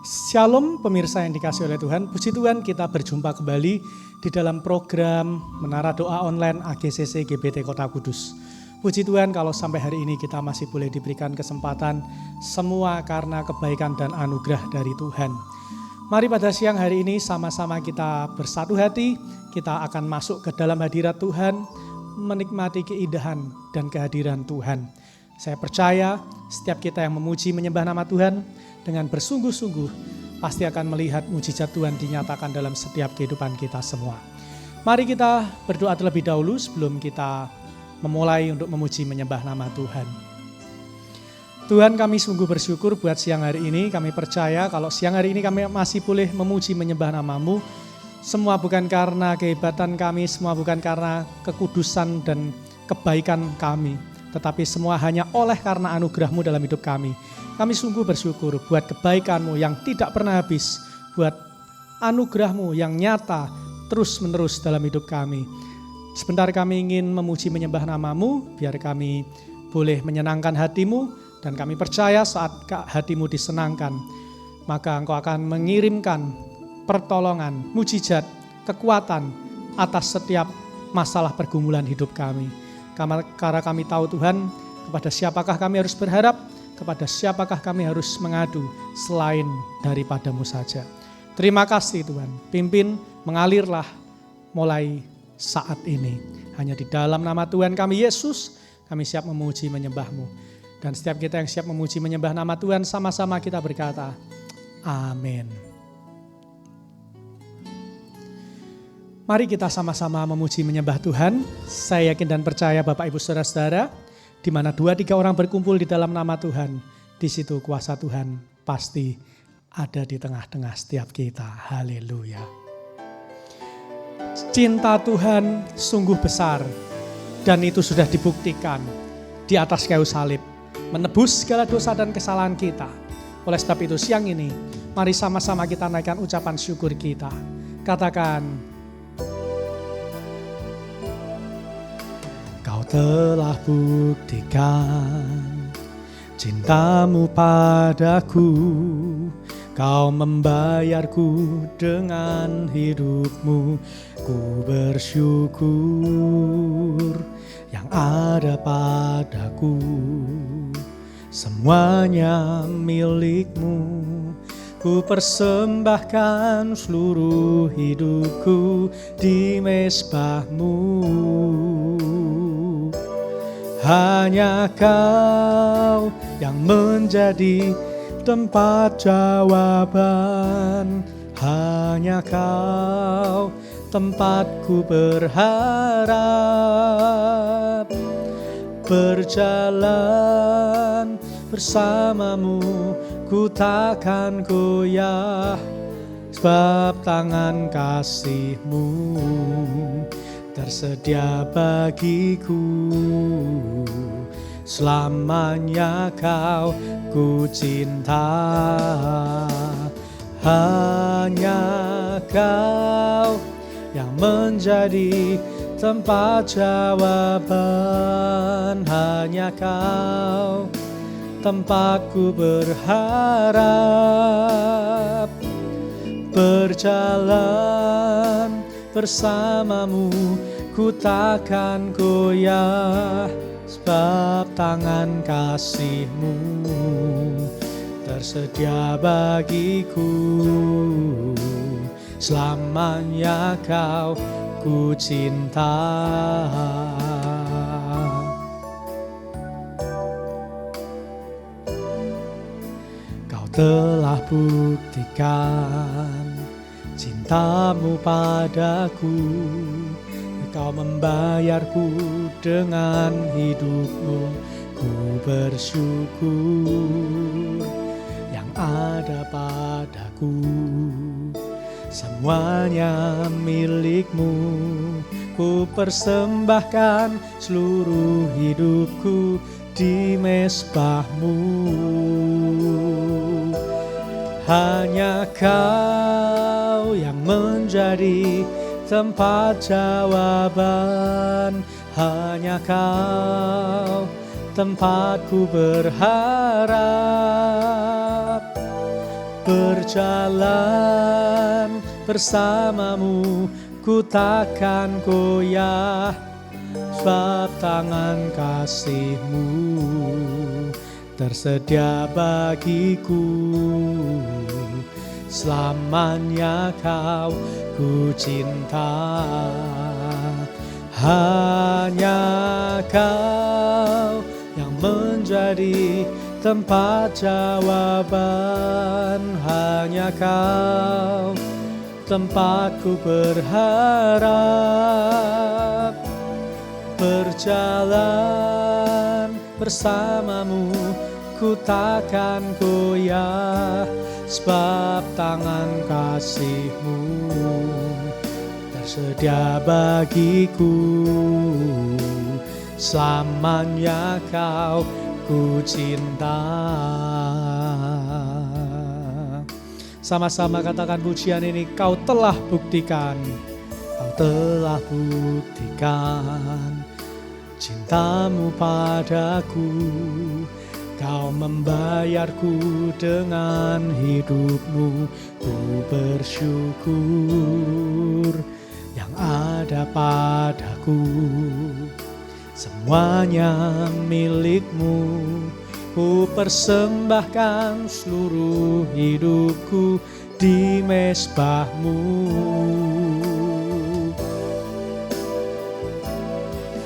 Shalom pemirsa yang dikasihi oleh Tuhan. Puji Tuhan kita berjumpa kembali di dalam program Menara Doa Online AGCC GBT Kota Kudus. Puji Tuhan kalau sampai hari ini kita masih boleh diberikan kesempatan, semua karena kebaikan dan anugerah dari Tuhan. Mari pada siang hari ini sama-sama kita bersatu hati, kita akan masuk ke dalam hadirat Tuhan, menikmati keindahan dan kehadiran Tuhan. Saya percaya setiap kita yang memuji menyembah nama Tuhan dengan bersungguh-sungguh pasti akan melihat mujizat Tuhan dinyatakan dalam setiap kehidupan kita semua. Mari kita berdoa terlebih dahulu sebelum kita memulai untuk memuji menyembah nama Tuhan. Tuhan, kami sungguh bersyukur buat siang hari ini. Kami percaya kalau siang hari ini kami masih boleh memuji menyembah nama-Mu. Semua bukan karena kehebatan kami, semua bukan karena kekudusan dan kebaikan kami, tetapi semua hanya oleh karena anugerah-Mu dalam hidup kami. Kami sungguh bersyukur buat kebaikan-Mu yang tidak pernah habis, buat anugerah-Mu yang nyata terus-menerus dalam hidup kami. Sebentar kami ingin memuji menyembah nama-Mu, biar kami boleh menyenangkan hati-Mu, dan kami percaya saat hati-Mu disenangkan, maka Engkau akan mengirimkan pertolongan, mujizat, kekuatan atas setiap masalah pergumulan hidup kami. Karena kami tahu Tuhan, kepada siapakah kami harus berharap, kepada siapakah kami harus mengadu selain daripada-Mu saja. Terima kasih Tuhan, pimpin, mengalirlah mulai saat ini. Hanya di dalam nama Tuhan kami Yesus, kami siap memuji menyembah-Mu. Dan setiap kita yang siap memuji menyembah nama Tuhan, sama-sama kita berkata, amin. Mari kita sama-sama memuji menyembah Tuhan. Saya yakin dan percaya Bapak Ibu Saudara-saudara, di mana 2-3 orang berkumpul di dalam nama Tuhan, di situ kuasa Tuhan pasti ada di tengah-tengah setiap kita. Haleluya. Cinta Tuhan sungguh besar, dan itu sudah dibuktikan di atas kayu salib, menebus segala dosa dan kesalahan kita. Oleh sebab itu siang ini, mari sama-sama kita naikkan ucapan syukur kita. Katakan, Kau telah buktikan cinta-Mu padaku, Kau membayarku dengan hidup-Mu. Ku bersyukur yang ada padaku, semuanya milik-Mu. Ku persembahkan seluruh hidupku di mezbah-Mu. Hanya Kau yang menjadi tempat jawaban, hanya Kau tempatku berharap. Berjalan bersama-Mu, ku takkan goyah, sebab tangan kasih-Mu tersedia bagiku. Selamanya Kau ku cinta, hanya Kau yang menjadi tempat jawaban, hanya Kau tempatku berharap. Berjalan bersama-Mu, ku takkan goyah, sebab tangan kasih-Mu tersedia bagiku. Selamanya Kau ku cinta. Kau telah buktikan cinta-Mu padaku, Kau membayarku dengan hidup-Mu. Ku bersyukur yang ada padaku, semuanya milik-Mu. Ku persembahkan seluruh hidupku di mezbah-Mu. Hanya Kau yang menjadi tempat jawaban, hanya Kau tempatku berharap. Berjalan bersamamu, ku takkan goyah, sebab tangan kasih-Mu tersedia bagiku. Selamanya Kau ku cinta, hanya Kau yang menjadi tempat jawaban, hanya Kau tempatku berharap. Berjalan bersamamu, ku takkan goyah, sebab tangan kasih-Mu tersedia bagiku. Selamanya Kau ku cinta. Sama-sama katakan pujian ini. Kau telah buktikan, Kau telah buktikan cinta-Mu padaku. Kau membayarku dengan hidup-Mu. Ku bersyukur yang ada padaku. Semuanya milik-Mu, ku persembahkan seluruh hidupku di mezbah-Mu.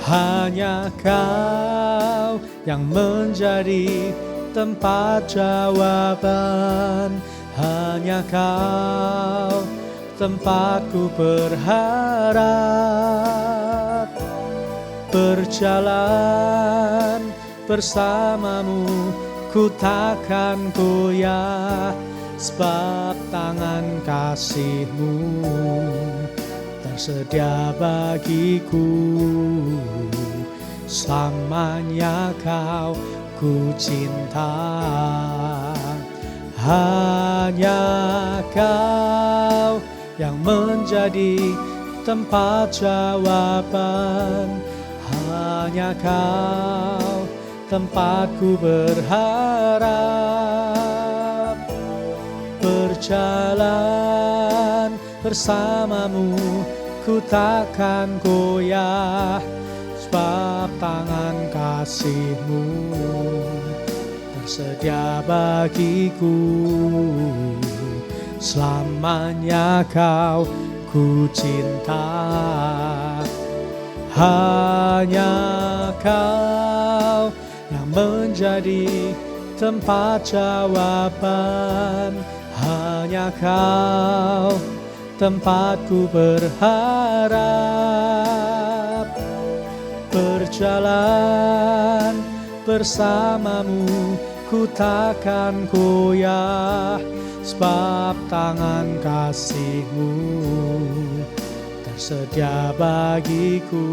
Hanya Kau yang menjadi tempat jawaban, hanya Kau tempatku berharap. Berjalan bersamamu, ku takkan goyah, sebab tangan kasih-Mu tersedia bagiku. Selamanya Kau ku cinta, hanya Kau yang menjadi tempat jawaban, hanya Kau tempatku berharap. Berjalan bersamamu, ku takkan goyah, sebab tangan kasih-Mu tersedia bagiku. Selamanya Kau ku cinta, hanya Kau yang menjadi tempat jawaban, hanya Kau tempatku berharap. Berjalan bersamamu, ku takkan goyah, sebab tangan kasih-Mu tersedia bagiku.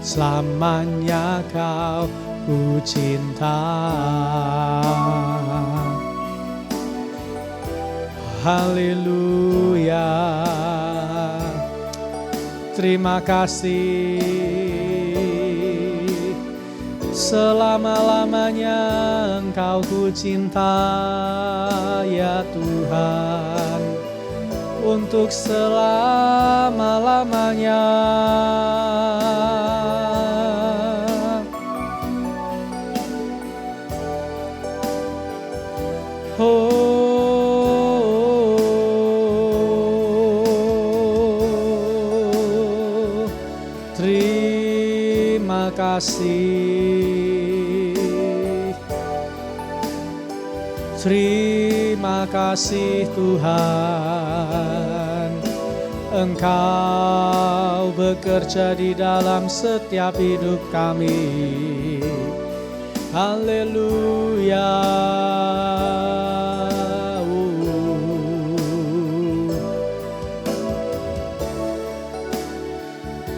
Selamanya Kau ku cinta. Haleluya. Terima kasih. Selama-lamanya Engkau ku cinta, ya Tuhan. Untuk selama-lamanya. Terima kasih. Terima kasih Tuhan, Engkau bekerja di dalam setiap hidup kami. Haleluya.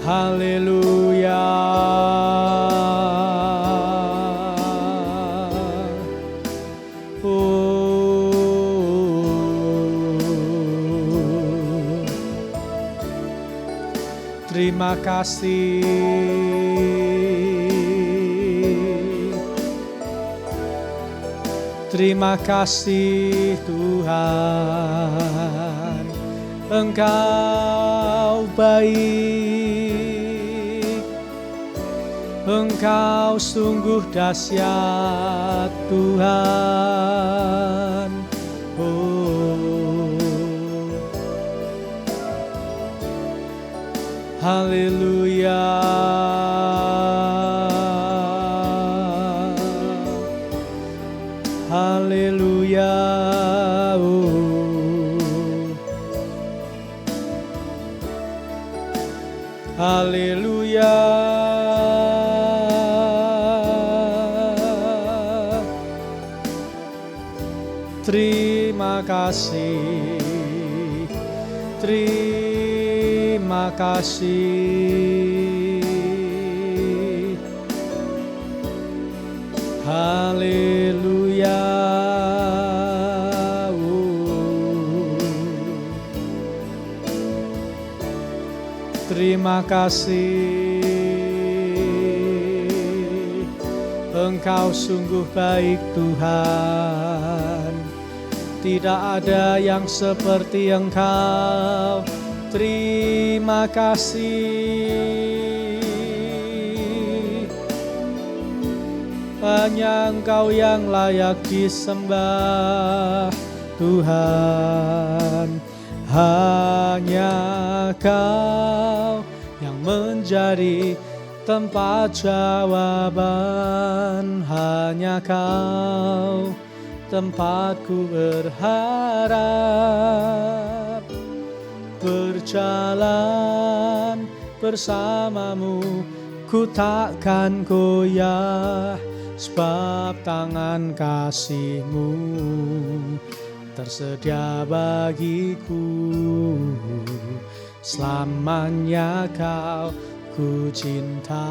Haleluya. Terima kasih. Terima kasih Tuhan, Engkau baik, Engkau sungguh dahsyat Tuhan. Oh, haleluya, haleluya, haleluya. Terima kasih, terima kasih. Haleluya. Terima kasih, Engkau sungguh baik Tuhan. Tidak ada yang seperti Engkau. Terima kasih. Hanya Engkau yang layak disembah Tuhan. Hanya Kau yang menjadi tempat jawaban. Hanya Kau tempatku berharap. Berjalan bersamamu, ku takkan goyah, sebab tangan kasih-Mu tersedia bagiku. Selamanya Kau ku cinta.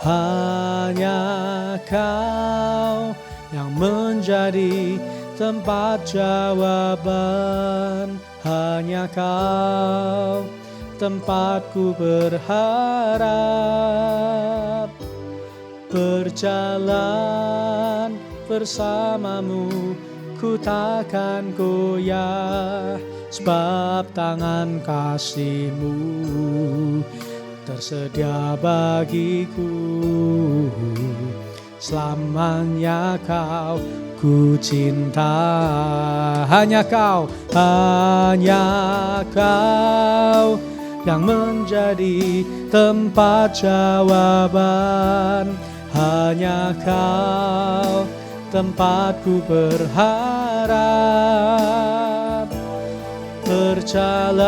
Hanya Kau yang menjadi tempat jawaban. Hanya Kau tempatku berharap. Berjalan bersamamu, ku takkan goyah, sebab tangan kasih-Mu tersedia bagiku. Selamanya Kau ku cinta. Hanya Kau yang menjadi tempat jawaban. Hanya Kau tempatku berharap. Berjalan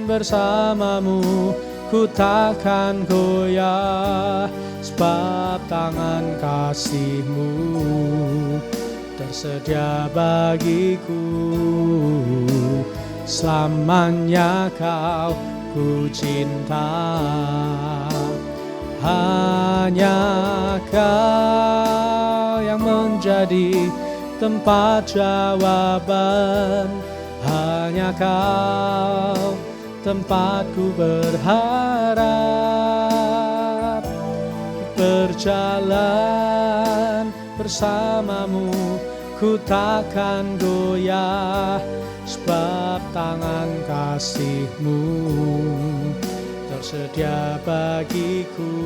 bersamamu, ku takkan goyah, sebab tangan kasih-Mu tersedia bagiku. Selamanya Kau ku cinta. Hanya Kau yang menjadi tempat jawaban. Hanya Kau tempatku berharap. Berjalan bersamamu, ku takkan goyah, sebab tangan kasih-Mu tersedia bagiku.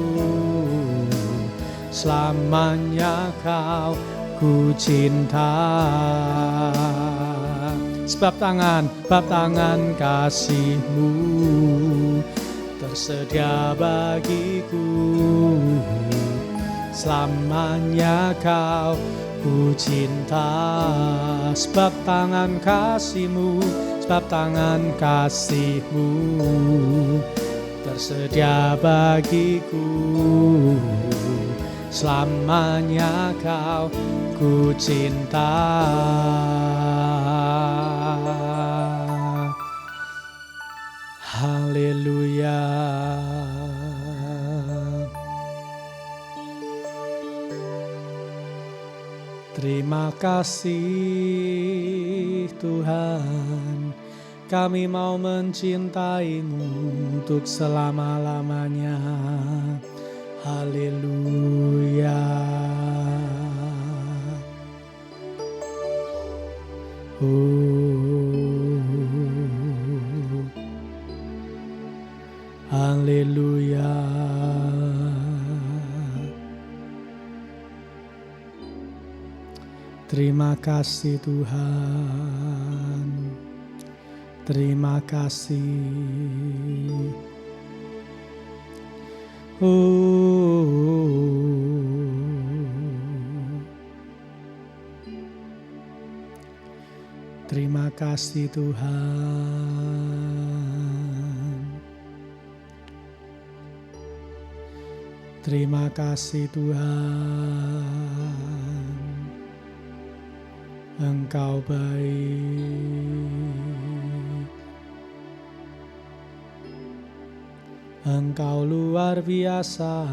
Selamanya Kau ku cinta. Sebab tangan kasih-Mu tersedia bagiku. Selamanya Kau ku cinta. Sebab tangan kasih-Mu tersedia bagiku. Selamanya Kau ku cinta. Haleluya. Terima kasih Tuhan, kami mau mencintai-Mu untuk selama-lamanya. Haleluya. Terima kasih Tuhan, terima kasih. Terima kasih Tuhan, terima kasih Tuhan. Engkau baik, Engkau luar biasa,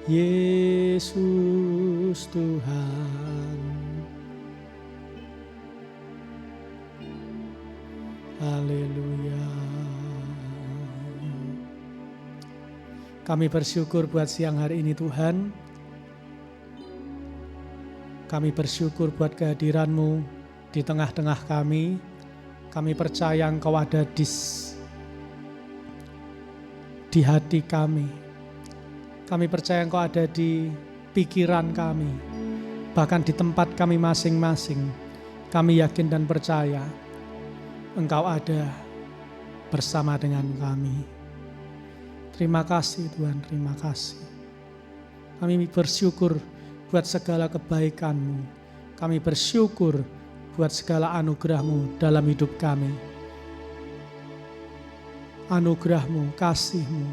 Yesus Tuhan. Haleluya. Kami bersyukur buat siang hari ini Tuhan. Kami bersyukur buat kehadiran-Mu di tengah-tengah kami. Kami percaya Engkau ada di hati kami. Kami percaya Engkau ada di pikiran kami. Bahkan di tempat kami masing-masing. Kami yakin dan percaya Engkau ada bersama dengan kami. Terima kasih Tuhan, terima kasih. Kami bersyukur buat segala kebaikan-Mu. Kami bersyukur buat segala anugerah-Mu dalam hidup kami. Anugerah-Mu, kasih-Mu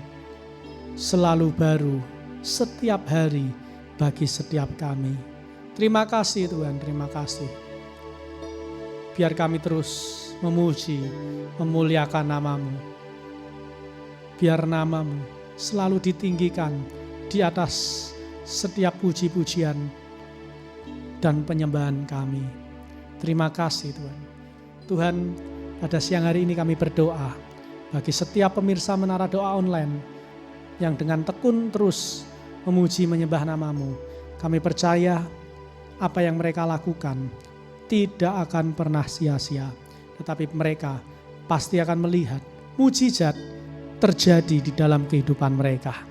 selalu baru setiap hari bagi setiap kami. Terima kasih Tuhan, terima kasih. Biar kami terus memuji, memuliakan nama-Mu. Biar nama-Mu selalu ditinggikan di atas setiap puji-pujian dan penyembahan kami. Terima kasih Tuhan. Tuhan, pada siang hari ini kami berdoa bagi setiap pemirsa Menara Doa Online yang dengan tekun terus memuji menyembah nama-Mu. Kami percaya apa yang mereka lakukan tidak akan pernah sia-sia, tetapi mereka pasti akan melihat mujizat terjadi di dalam kehidupan mereka.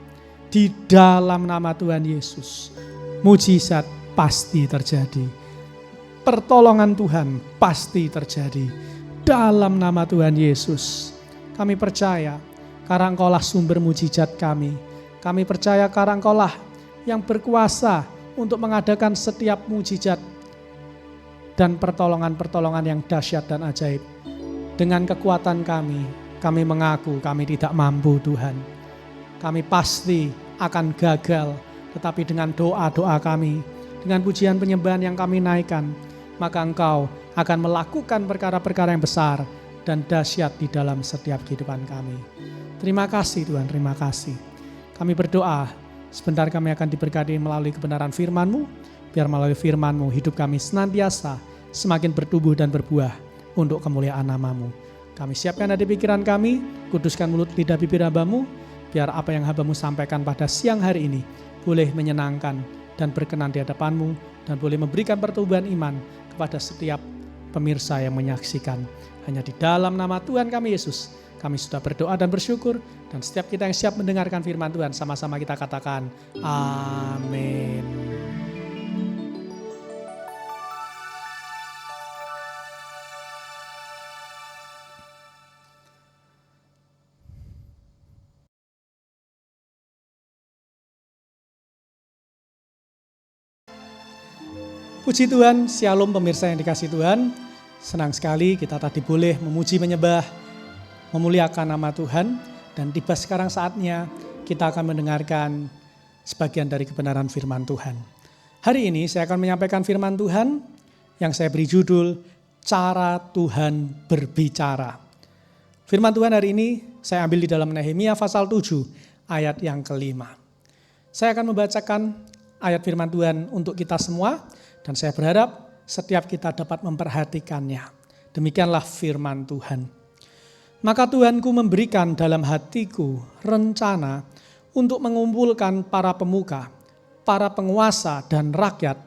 Di dalam nama Tuhan Yesus, mujizat pasti terjadi. Pertolongan Tuhan pasti terjadi. Dalam nama Tuhan Yesus, kami percaya karena Engkaulah sumber mujizat kami. Kami percaya karena Engkaulah yang berkuasa untuk mengadakan setiap mujizat dan pertolongan-pertolongan yang dahsyat dan ajaib. Dengan kekuatan kami mengaku kami tidak mampu Tuhan. Kami pasti akan gagal, tetapi dengan doa-doa kami, dengan pujian penyembahan yang kami naikkan, maka Engkau akan melakukan perkara-perkara yang besar dan dahsyat di dalam setiap kehidupan kami. Terima kasih Tuhan, terima kasih. Kami berdoa, sebentar kami akan diberkati melalui kebenaran firman-Mu, biar melalui firman-Mu hidup kami senantiasa semakin bertumbuh dan berbuah untuk kemuliaan nama-Mu. Kami siapkan hati pikiran kami, kuduskan mulut lidah bibir hamba-Mu, biar apa yang hamba-Mu sampaikan pada siang hari ini boleh menyenangkan dan berkenan di hadapan-Mu dan boleh memberikan pertumbuhan iman kepada setiap pemirsa yang menyaksikan. Hanya di dalam nama Tuhan kami Yesus, kami sudah berdoa dan bersyukur, dan setiap kita yang siap mendengarkan firman Tuhan, sama-sama kita katakan, amin. Puji Tuhan, shalom pemirsa yang dikasihi Tuhan. Senang sekali kita tadi boleh memuji, menyembah, memuliakan nama Tuhan. Dan tiba sekarang saatnya kita akan mendengarkan sebagian dari kebenaran firman Tuhan. Hari ini saya akan menyampaikan firman Tuhan yang saya beri judul Cara Tuhan Berbicara. Firman Tuhan hari ini saya ambil di dalam Nehemia pasal 7 ayat yang kelima. Saya akan membacakan ayat firman Tuhan untuk kita semua. Dan saya berharap setiap kita dapat memperhatikannya. Demikianlah firman Tuhan. Maka Tuhanku memberikan dalam hatiku rencana untuk mengumpulkan para pemuka, para penguasa dan rakyat,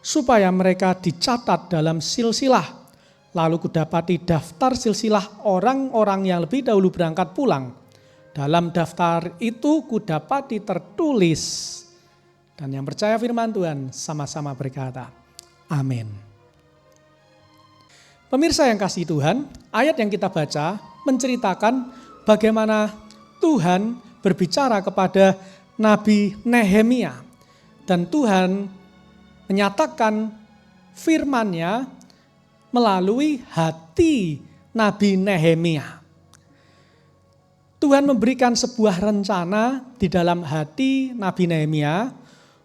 supaya mereka dicatat dalam silsilah. Lalu kudapati daftar silsilah orang-orang yang lebih dahulu berangkat pulang. Dalam daftar itu kudapati tertulis Dan yang percaya firman Tuhan sama-sama berkata, amin. Pemirsa yang kasih Tuhan, ayat yang kita baca menceritakan bagaimana Tuhan berbicara kepada Nabi Nehemia. Dan Tuhan menyatakan firman-Nya melalui hati Nabi Nehemia. Tuhan memberikan sebuah rencana di dalam hati Nabi Nehemia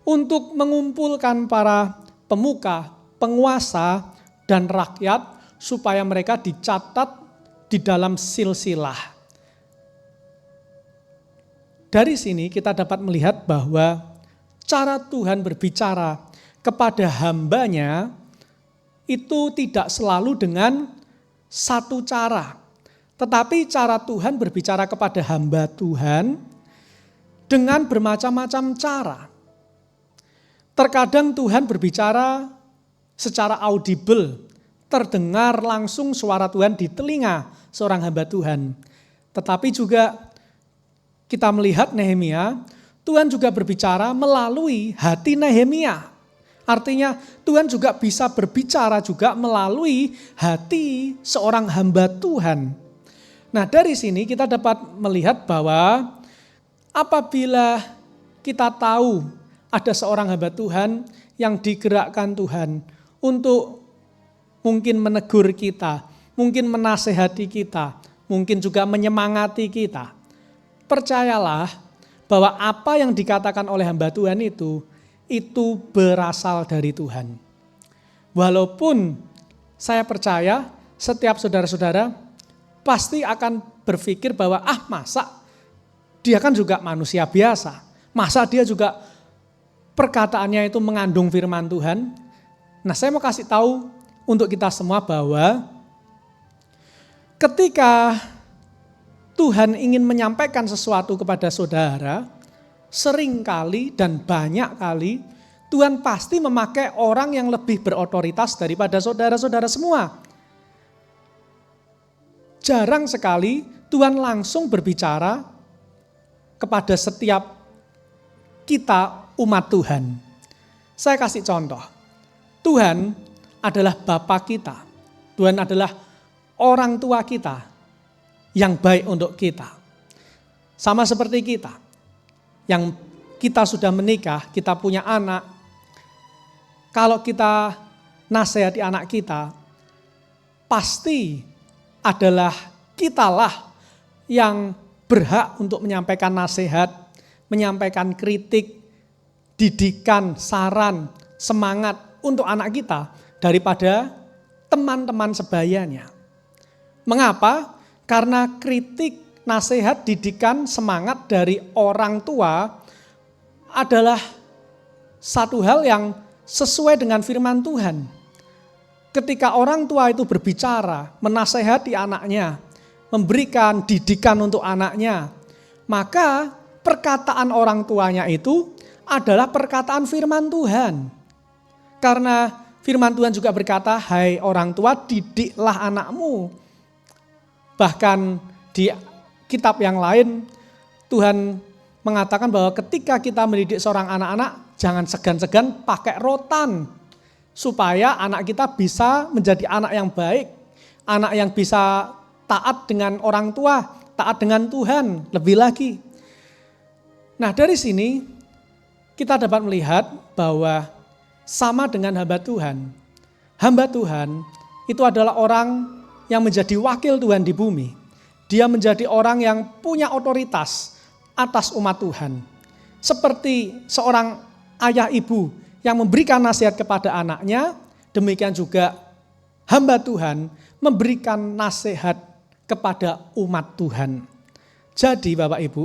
untuk mengumpulkan para pemuka, penguasa, dan rakyat supaya mereka dicatat di dalam silsilah. Dari sini kita dapat melihat bahwa cara Tuhan berbicara kepada hamba-Nya itu tidak selalu dengan satu cara. Tetapi cara Tuhan berbicara kepada hamba Tuhan dengan bermacam-macam cara. Terkadang Tuhan berbicara secara audible, terdengar langsung suara Tuhan di telinga seorang hamba Tuhan. Tetapi juga kita melihat Nehemia, Tuhan juga berbicara melalui hati Nehemia. Artinya Tuhan juga bisa berbicara juga melalui hati seorang hamba Tuhan. Nah, dari sini kita dapat melihat bahwa apabila kita tahu ada seorang hamba Tuhan yang digerakkan Tuhan untuk mungkin menegur kita, mungkin menasehati kita, mungkin juga menyemangati kita. Percayalah bahwa apa yang dikatakan oleh hamba Tuhan itu berasal dari Tuhan. Walaupun saya percaya setiap saudara-saudara pasti akan berpikir bahwa masa dia kan juga manusia biasa. Masa dia juga perkataannya itu mengandung firman Tuhan. Nah, saya mau kasih tahu untuk kita semua bahwa ketika Tuhan ingin menyampaikan sesuatu kepada saudara, seringkali dan banyak kali Tuhan pasti memakai orang yang lebih berotoritas daripada saudara-saudara semua. Jarang sekali Tuhan langsung berbicara kepada setiap kita umat Tuhan. Saya kasih contoh. Tuhan adalah Bapa kita. Tuhan adalah orang tua kita yang baik untuk kita. Sama seperti kita. Yang kita sudah menikah, kita punya anak, kalau kita nasihati anak kita, pasti adalah kitalah yang berhak untuk menyampaikan nasihat, menyampaikan kritik, didikan, saran, semangat untuk anak kita daripada teman-teman sebayanya. Mengapa? Karena kritik, nasihat, didikan, semangat dari orang tua adalah satu hal yang sesuai dengan firman Tuhan. Ketika orang tua itu berbicara, menasehati anaknya, memberikan didikan untuk anaknya, maka perkataan orang tuanya itu adalah perkataan firman Tuhan. Karena firman Tuhan juga berkata, hai orang tua, didiklah anakmu. Bahkan di kitab yang lain, Tuhan mengatakan bahwa ketika kita mendidik seorang anak-anak, jangan segan-segan pakai rotan. Supaya anak kita bisa menjadi anak yang baik. Anak yang bisa taat dengan orang tua, taat dengan Tuhan, lebih lagi. Nah, dari sini kita dapat melihat bahwa sama dengan hamba Tuhan. Hamba Tuhan itu adalah orang yang menjadi wakil Tuhan di bumi. Dia menjadi orang yang punya otoritas atas umat Tuhan. Seperti seorang ayah ibu yang memberikan nasihat kepada anaknya, demikian juga hamba Tuhan memberikan nasihat kepada umat Tuhan. Jadi Bapak Ibu,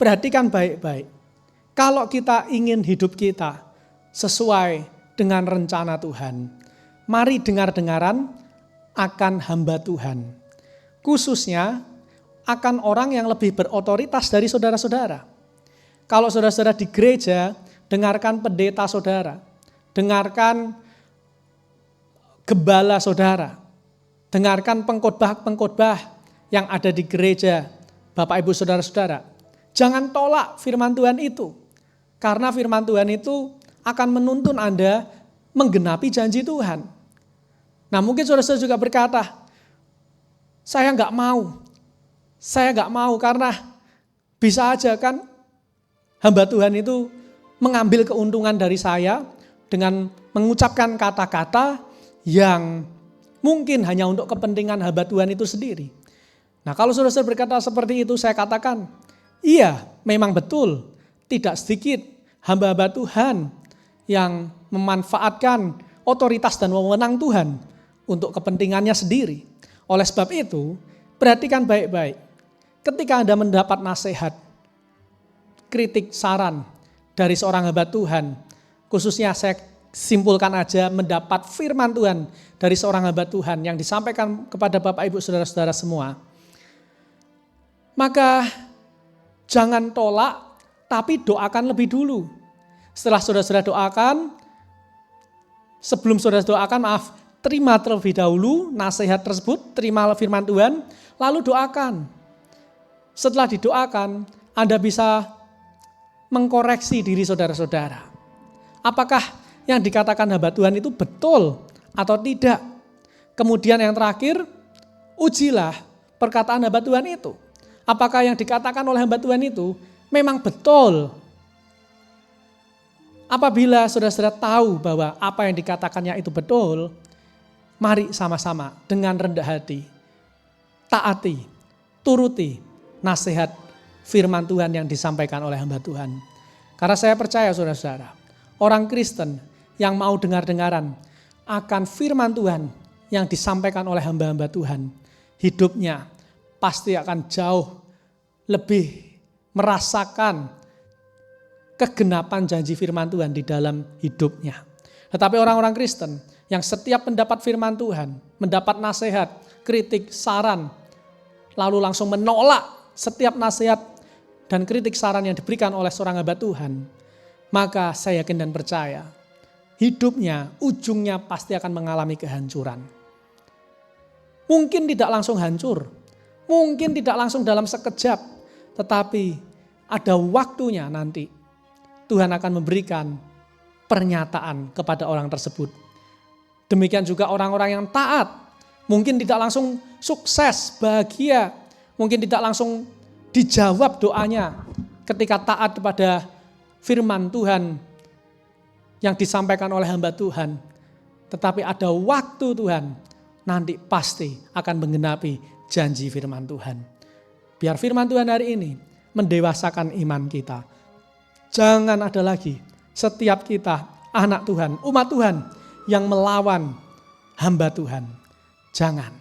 perhatikan baik-baik. Kalau kita ingin hidup kita sesuai dengan rencana Tuhan, mari dengar-dengaran akan hamba Tuhan. Khususnya akan orang yang lebih berotoritas dari saudara-saudara. Kalau saudara-saudara di gereja, dengarkan pendeta saudara, dengarkan gembala saudara, dengarkan pengkhotbah-pengkhotbah yang ada di gereja, Bapak Ibu saudara-saudara. Jangan tolak firman Tuhan itu. Karena firman Tuhan itu akan menuntun Anda menggenapi janji Tuhan. Nah mungkin saudara-saudara juga berkata, saya nggak mau karena bisa aja kan hamba Tuhan itu mengambil keuntungan dari saya dengan mengucapkan kata-kata yang mungkin hanya untuk kepentingan hamba Tuhan itu sendiri. Nah kalau saudara-saudara berkata seperti itu, saya katakan, iya memang betul, tidak sedikit hamba-hamba Tuhan yang memanfaatkan otoritas dan wewenang Tuhan untuk kepentingannya sendiri. Oleh sebab itu, perhatikan baik-baik. Ketika Anda mendapat nasihat, kritik, saran dari seorang hamba Tuhan, khususnya saya simpulkan aja mendapat firman Tuhan dari seorang hamba Tuhan yang disampaikan kepada Bapak Ibu Saudara-saudara semua, maka jangan tolak, tapi doakan lebih dulu. Setelah saudara-saudara doakan, sebelum saudara doakan, terima terlebih dahulu nasihat tersebut, terima firman Tuhan, lalu doakan. Setelah didoakan, Anda bisa mengkoreksi diri saudara-saudara. Apakah yang dikatakan hamba Tuhan itu betul atau tidak? Kemudian yang terakhir, ujilah perkataan hamba Tuhan itu. Apakah yang dikatakan oleh hamba Tuhan itu memang betul? Apabila saudara-saudara tahu bahwa apa yang dikatakannya itu betul, mari sama-sama dengan rendah hati, taati, turuti nasihat firman Tuhan yang disampaikan oleh hamba Tuhan. Karena saya percaya saudara-saudara, orang Kristen yang mau dengar-dengaran akan firman Tuhan yang disampaikan oleh hamba-hamba Tuhan, hidupnya pasti akan jauh lebih merasakan kegenapan janji firman Tuhan di dalam hidupnya. Tetapi orang-orang Kristen yang setiap mendapat firman Tuhan, mendapat nasihat, kritik, saran, lalu langsung menolak setiap nasihat dan kritik saran yang diberikan oleh seorang hamba Tuhan, maka saya yakin dan percaya hidupnya, ujungnya pasti akan mengalami kehancuran. Mungkin tidak langsung hancur, mungkin tidak langsung dalam sekejap, tetapi ada waktunya nanti Tuhan akan memberikan pernyataan kepada orang tersebut. Demikian juga orang-orang yang taat, mungkin tidak langsung sukses, bahagia, mungkin tidak langsung dijawab doanya ketika taat kepada firman Tuhan yang disampaikan oleh hamba Tuhan. Tetapi ada waktu Tuhan nanti pasti akan menggenapi janji firman Tuhan. Biar firman Tuhan hari ini mendewasakan iman kita. Jangan ada lagi setiap kita anak Tuhan, umat Tuhan yang melawan hamba Tuhan. Jangan.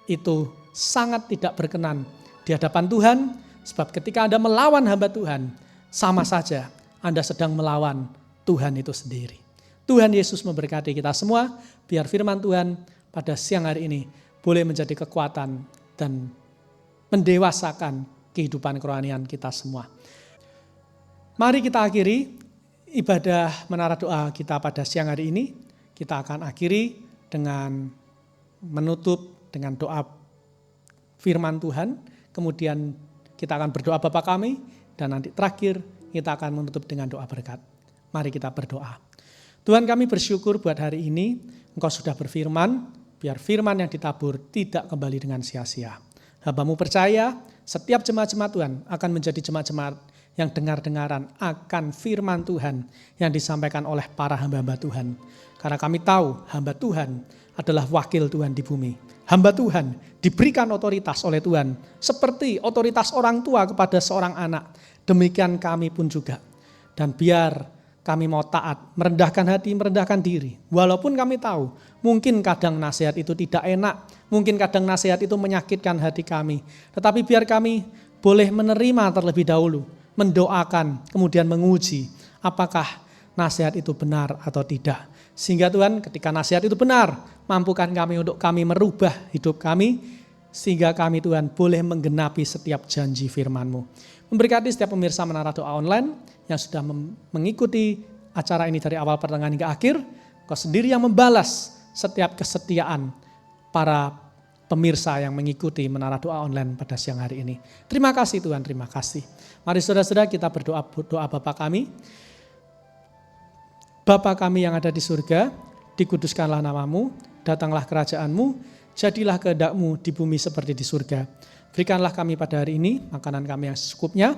Itu sangat tidak berkenan di hadapan Tuhan, sebab ketika Anda melawan hamba Tuhan, sama saja Anda sedang melawan Tuhan itu sendiri. Tuhan Yesus memberkati kita semua, biar firman Tuhan pada siang hari ini boleh menjadi kekuatan dan mendewasakan kehidupan kerohanian kita semua. Mari kita akhiri ibadah menara doa kita pada siang hari ini. Kita akan akhiri dengan menutup dengan doa firman Tuhan. Kemudian kita akan berdoa Bapa kami dan nanti terakhir kita akan menutup dengan doa berkat. Mari kita berdoa. Tuhan kami bersyukur buat hari ini Engkau sudah berfirman, biar firman yang ditabur tidak kembali dengan sia-sia. Hamba-Mu percaya setiap jemaat-jemaat Tuhan akan menjadi jemaat-jemaat yang dengar-dengaran akan firman Tuhan yang disampaikan oleh para hamba-hamba Tuhan. Karena kami tahu hamba Tuhan adalah wakil Tuhan di bumi. Hamba Tuhan diberikan otoritas oleh Tuhan seperti otoritas orang tua kepada seorang anak. Demikian kami pun juga. Dan biar kami mau taat, merendahkan hati, merendahkan diri. Walaupun kami tahu mungkin kadang nasihat itu tidak enak, mungkin kadang nasihat itu menyakitkan hati kami. Tetapi biar kami boleh menerima terlebih dahulu, mendoakan, kemudian menguji apakah nasihat itu benar atau tidak. Sehingga Tuhan ketika nasihat itu benar, mampukan kami untuk kami merubah hidup kami, sehingga kami Tuhan boleh menggenapi setiap janji firman-Mu. Memberkati setiap pemirsa Menara Doa Online yang sudah mengikuti acara ini dari awal pertengahan hingga akhir. Kau sendiri yang membalas setiap kesetiaan para pemirsa yang mengikuti Menara Doa Online pada siang hari ini. Terima kasih Tuhan, terima kasih. Mari saudara-saudara kita berdoa Bapa kami. Bapa kami yang ada di surga, dikuduskanlah namamu, datanglah kerajaanmu, jadilah kehendak-Mu di bumi seperti di surga. Berikanlah kami pada hari ini makanan kami yang secukupnya,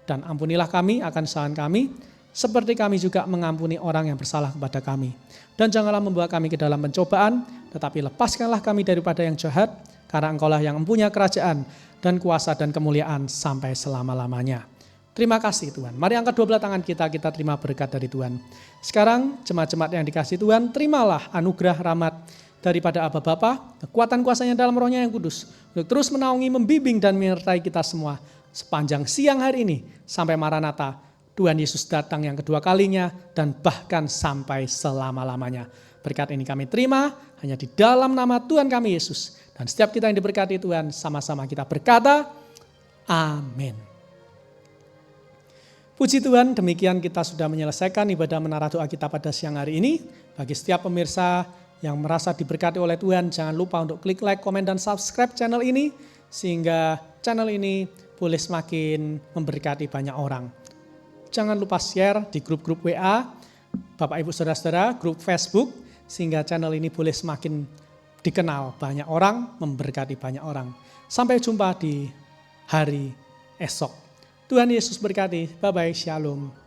dan ampunilah kami akan kesalahan kami, seperti kami juga mengampuni orang yang bersalah kepada kami. Dan janganlah membawa kami ke dalam pencobaan, tetapi lepaskanlah kami daripada yang jahat, karena Engkaulah yang mempunyai kerajaan dan kuasa dan kemuliaan sampai selama-lamanya. Terima kasih Tuhan. Mari angkat dua belah tangan kita terima berkat dari Tuhan. Sekarang jemaat-jemaat yang dikasih Tuhan, terimalah anugerah rahmat daripada Aba Bapa, kekuatan kuasanya dalam Rohnya yang kudus, untuk terus menaungi, membimbing dan menyertai kita semua sepanjang siang hari ini sampai Maranatha, Tuhan Yesus datang yang kedua kalinya dan bahkan sampai selama-lamanya. Berkat ini kami terima hanya di dalam nama Tuhan kami Yesus. Dan setiap kita yang diberkati Tuhan, sama-sama kita berkata, amin. Puji Tuhan, demikian kita sudah menyelesaikan ibadah menara doa kita pada siang hari ini. Bagi setiap pemirsa yang merasa diberkati oleh Tuhan, jangan lupa untuk klik like, komen, dan subscribe channel ini, sehingga channel ini boleh semakin memberkati banyak orang. Jangan lupa share di grup-grup WA, Bapak Ibu Saudara-saudara, grup Facebook, sehingga channel ini boleh semakin dikenal banyak orang, memberkati banyak orang. Sampai jumpa di hari esok. Tuhan Yesus berkati. Bye-bye. Shalom.